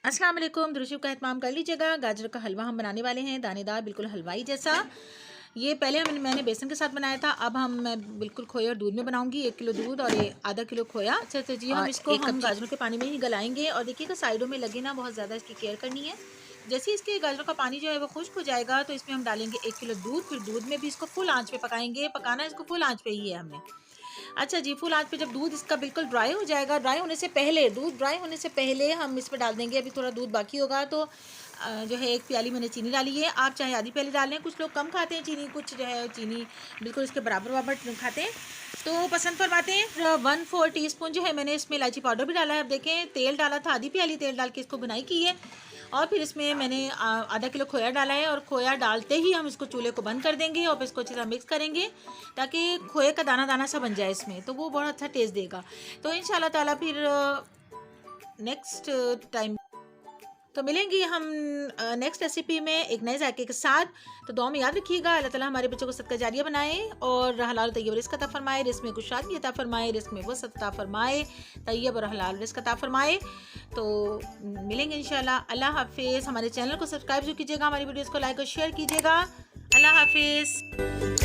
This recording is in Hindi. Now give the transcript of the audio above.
अस्सलाम वालेकुम। दुरुशिव का एहतमाम कर लीजिएगा। गाजर का हलवा हम बनाने वाले हैं, दानेदार बिल्कुल हलवाई जैसा। ये पहले मैंने बेसन के साथ बनाया था, अब मैं बिल्कुल खोया और दूध में बनाऊंगी। 1 किलो दूध और आधा किलो खोया। अच्छा अच्छा जी, हम इसको हम गाजरों के पानी में ही गलाएंगे। और देखिएगा साइडों में लगे ना, बहुत ज़्यादा इसकी केयर करनी है। जैसे इसके गाजरों का पानी जो है वो खुश्क हो जाएगा तो इसमें हम डालेंगे 1 किलो दूध। फिर दूध में भी इसको फुल आंच पे पकाएंगे। पकाना इसको फुल आंच पे ही है हमने। अच्छा जी, फुल आँच पे जब दूध इसका बिल्कुल ड्राई हो जाएगा, ड्राई होने से पहले, दूध ड्राई होने से पहले हम इसमें डाल देंगे। अभी थोड़ा दूध बाकी होगा तो जो है 1 प्याली मैंने चीनी डाली है। आप चाहे आधी प्याली डाल लें। कुछ लोग कम खाते हैं चीनी, कुछ जो है चीनी बिल्कुल इसके बराबर खाते हैं, तो पसंद फरमाते हैं। 1/4 टीस्पून जो है मैंने इसमें इलायची पाउडर भी डाला है। अब देखें, तेल डाला था, आधी प्याली तेल डाल के इसको भुनाई की है। और फिर इसमें मैंने आधा किलो खोया डाला है। और खोया डालते ही हम इसको चूल्हे को बंद कर देंगे और फिर इसको अच्छी तरह मिक्स करेंगे ताकि खोए का दाना दाना सा बन जाए इसमें, तो वो बहुत अच्छा टेस्ट देगा। तो इंशाल्लाह ताला फिर नेक्स्ट टाइम तो मिलेंगे हम नेक्स्ट रेसिपी में एक नए जायके के साथ। तो दुआ में याद रखिएगा, अल्लाह ताला हमारे बच्चों को सदका जारिया बनाए और हलाल तैयब रिज़्क़ अता फरमाए। रिज़्क़ में कुशादगी अता फरमाए, रिज़्क़ में वसअत अता फरमाए, तैयब और हलाल रिज़्क़ अता फरमाए। तो मिलेंगे इंशाल्लाह। अल्लाह हाफ़िज़। हमारे चैनल को सब्सक्राइब जो कीजिएगा, हमारी वीडियोज़ को लाइक और शेयर कीजिएगा। अल्लाह हाफ़िज़।